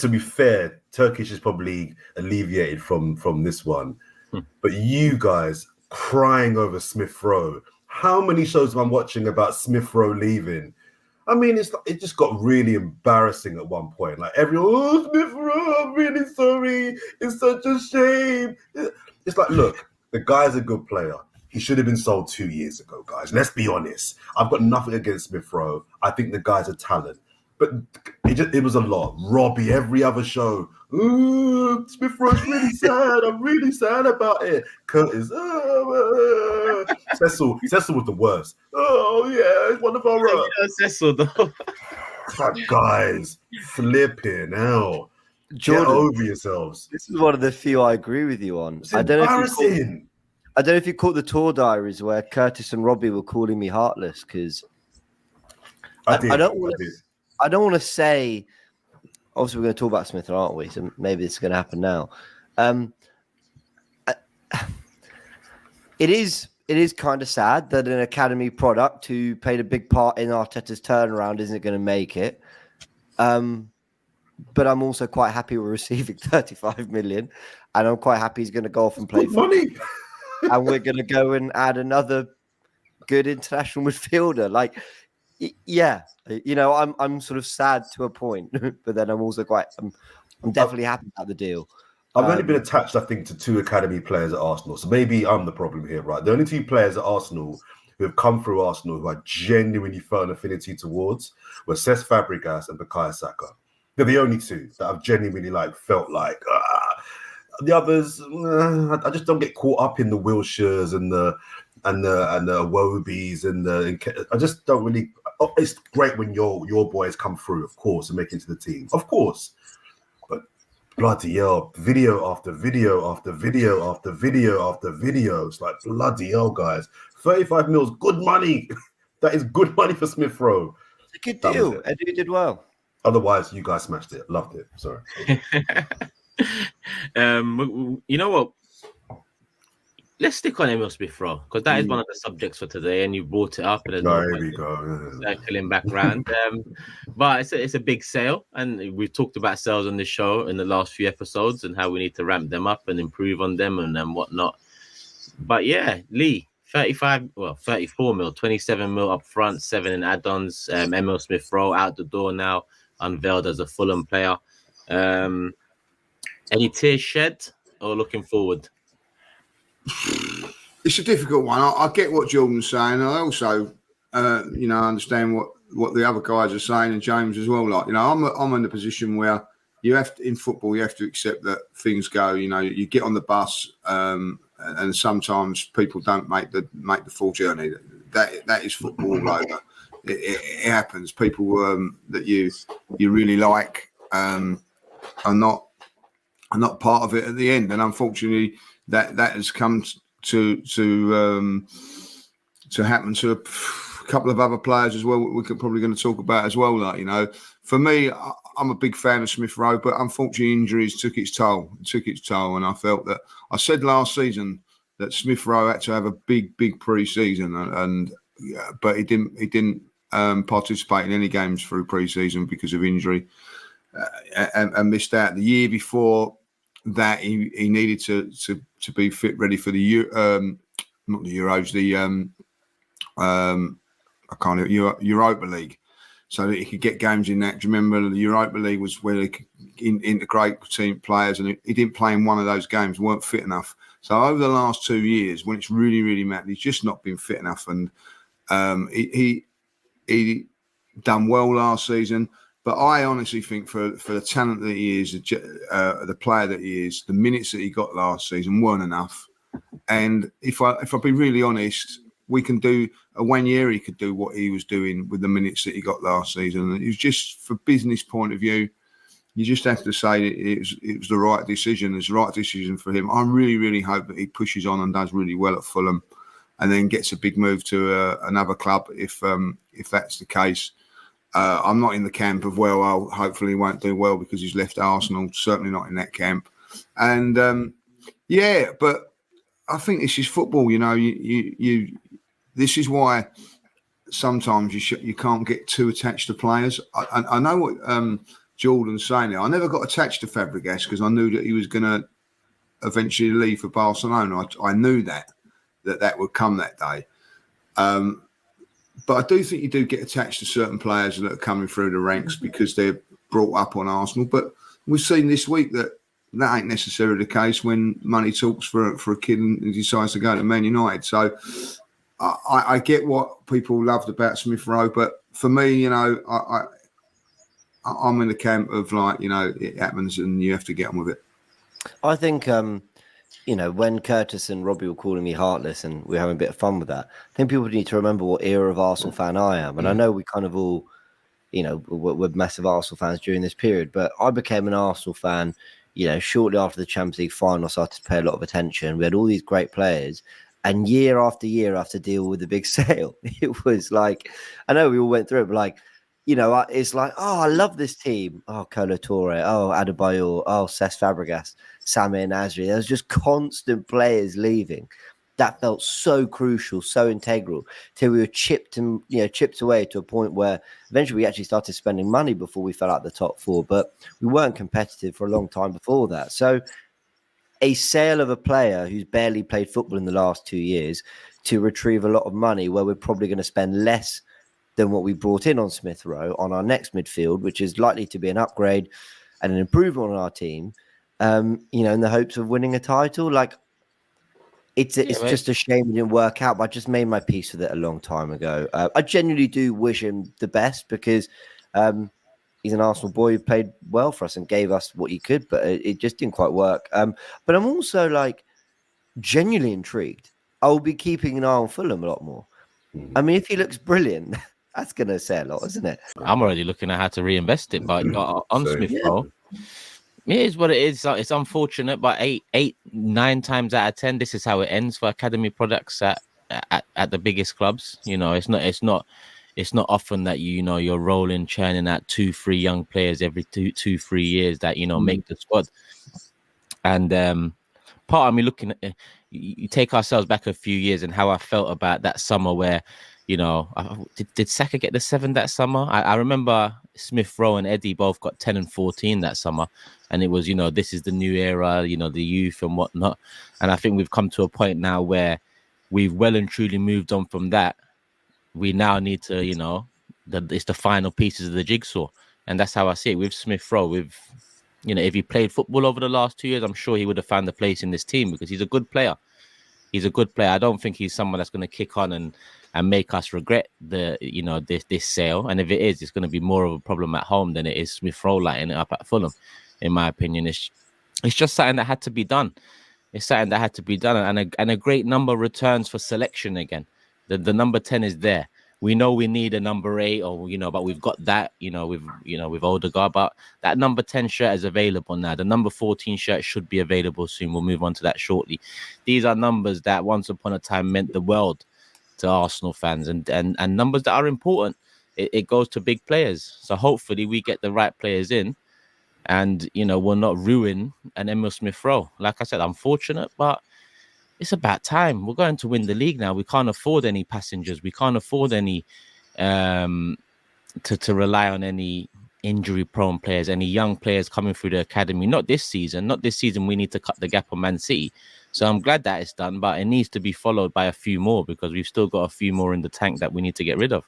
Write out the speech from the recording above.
to be fair, Turkish is probably alleviated from this one. But you guys crying over Smith Rowe. How many shows am I watching about Smith Rowe leaving? I mean, it just got really embarrassing at one point. Like everyone, oh, Smith Rowe, I'm really sorry. It's such a shame. It's like, look, the guy's a good player. He should have been sold 2 years ago, guys. Let's be honest. I've got nothing against Smith Rowe. I think the guy's a talent. But it was a lot. Robbie, every other show. Ooh, Smith Rowe's really sad. I'm really sad about it. Curtis, Cecil was the worst. Oh, yeah, it's one of our... Cecil, though. Guys, flipping hell. Jordan, get over yourselves. This is one of the few I agree with you on. It's embarrassing. I don't know if you caught the tour diaries where Curtis and Robbie were calling me heartless because I don't want to say. Obviously, we're going to talk about Smith, aren't we? So maybe it's going to happen now. It is kind of sad that an academy product who played a big part in Arteta's turnaround isn't going to make it. But I'm also quite happy we're receiving 35 million, and I'm quite happy he's going to go off and play money. And we're going to go and add another good international midfielder. Like, yeah, you know, I'm sort of sad to a point, but then I'm also I'm definitely happy about the deal. I've only been attached, I think, to 2 academy players at Arsenal. So maybe I'm the problem here, right? The only 2 players at Arsenal who have come through Arsenal who I genuinely felt an affinity towards were Cesc Fabregas and Bukayo Saka. They're the only 2 that I've genuinely felt like. The others, I just don't get caught up in the Wilshires and the Wobies and I just don't really. Oh, it's great when your boys come through, of course, and make it to the team, of course. But bloody hell, video after video after video after video after video. It's like bloody hell, guys. 35 mil is good money. That is good money for Smith Rowe. It's a good deal. Eddie did well. Otherwise, you guys smashed it. Loved it. Sorry. You know what? Let's stick on Emil Smith Rowe because that is one of the subjects for today, and you brought it up. And here we go. Circling back around. But it's a big sale, and we've talked about sales on the show in the last few episodes and how we need to ramp them up and improve on them and whatnot. But yeah, Lee, 34 mil, 27 mil up front, 7 in add-ons. Emil Smith Rowe out the door now, unveiled as a Fulham player. Any tears shed or looking forward? It's a difficult one. I get what Jordan's saying. I also, understand what the other guys are saying, and James as well. Like, I'm in the position where you have to, in football, you have to accept that things go. You get on the bus, and sometimes people don't make the full journey. That is football all over. It happens. People that you really like are not part of it at the end, and unfortunately, that has come to happen to a couple of other players as well. We're probably going to talk about as well. For me, I'm a big fan of Smith Rowe, but unfortunately, injuries took its toll. And I felt that I said last season that Smith Rowe had to have a big pre-season, but he didn't participate in any games through pre-season because of injury, and missed out. The year before that, he needed to be fit, ready for the not the Euros, Europa League, so that he could get games in that. Do you remember the Europa League was where they could integrate team players, and he didn't play in one of those games, weren't fit enough. So over the last 2 years, when it's really, really mattered, he's just not been fit enough, and he done well last season. But I honestly think for the talent that he is, the player that he is, the minutes that he got last season weren't enough. And if I be really honest, we can do a 1 year. He could do what he was doing with the minutes that he got last season. It was just, for business point of view, you just have to say it was the right decision. It's the right decision for him. I really, really hope that he pushes on and does really well at Fulham, and then gets a big move to another club if that's the case. I'm not in the camp of, hopefully he won't do well because he's left Arsenal. Certainly not in that camp. And but I think this is football. This is why sometimes you can't get too attached to players. I know what Jordan saying it. I never got attached to Fabregas because I knew that he was going to eventually leave for Barcelona. I knew that would come that day. But I do think you do get attached to certain players that are coming through the ranks because they're brought up on Arsenal. But we've seen this week that ain't necessarily the case when money talks for a kid and he decides to go to Man United. So I get what people loved about Smith Rowe, but for me, you know, I'm in the camp of like, you know, it happens and you have to get on with it. I think, you know, when Curtis and Robbie were calling me heartless and we were having a bit of fun with that, I think people need to remember what era of Arsenal fan I am. And I know we kind of all, you know, we're massive Arsenal fans during this period, but I became an Arsenal fan, you know, shortly after the Champions League final. I started to pay a lot of attention. We had all these great players. And year after year, I have to deal with the big sale. It was like, I know we all went through it, but like, you know, it's like, oh, I love this team. Oh, Kolo Touré. Oh, Adebayor. Oh, Cesc Fabregas. Samir Nasri. There was just constant players leaving. That felt so crucial, so integral, till we were chipped away to a point where eventually we actually started spending money before we fell out the top four. But we weren't competitive for a long time before that. So a sale of a player who's barely played football in the last 2 years to retrieve a lot of money where we're probably going to spend less than what we brought in on Smith Rowe on our next midfield, which is likely to be an upgrade and an improvement on our team, you know, in the hopes of winning a title. Like, it's just a shame it didn't work out, but I just made my peace with it a long time ago. I genuinely do wish him the best because he's an Arsenal boy who played well for us and gave us what he could, but it just didn't quite work. But I'm also like genuinely intrigued. I'll be keeping an eye on Fulham a lot more. I mean, if he looks brilliant, that's going to say a lot, isn't it? I'm already looking at how to reinvest it, but on Smith Rowe, it is what it is. It's unfortunate, but 9 times out of 10, this is how it ends for academy products at the biggest clubs. You know, it's not often that you're rolling, churning out 2-3 young players every 2-3 years that make the squad. And part of me looking at you take ourselves back a few years and how I felt about that summer where, did Saka get the 7 that summer? I remember Smith Rowe and Eddie both got 10 and 14 that summer. And it was, this is the new era, the youth and whatnot. And I think we've come to a point now where we've well and truly moved on from that. We now need to, it's the final pieces of the jigsaw. And that's how I see it with Smith Rowe. If he played football over the last 2 years, I'm sure he would have found a place in this team because he's a good player. He's a good player. I don't think he's someone that's going to kick on and make us regret this sale. And if it is, it's going to be more of a problem at home than it is Smith Rowe lighting it up at Fulham. In my opinion, it's just something that had to be done. It's something that had to be done, and a great number returns for selection again. The number 10 is there. We know we need a number 8, but we've got that, with Odegaard. But that number 10 shirt is available now. The number 14 shirt should be available soon. We'll move on to that shortly. These are numbers that once upon a time meant the world to Arsenal fans, and numbers that are important. It goes to big players. So hopefully we get the right players in, and we'll not ruin an Emile Smith Rowe. Like I said, unfortunate, but it's about time. We're going to win the league now. We can't afford any passengers. We can't afford any to rely on any injury-prone players, any young players coming through the academy. Not this season. Not this season. We need to cut the gap on Man City. So I'm glad that it's done, but it needs to be followed by a few more because we've still got a few more in the tank that we need to get rid of.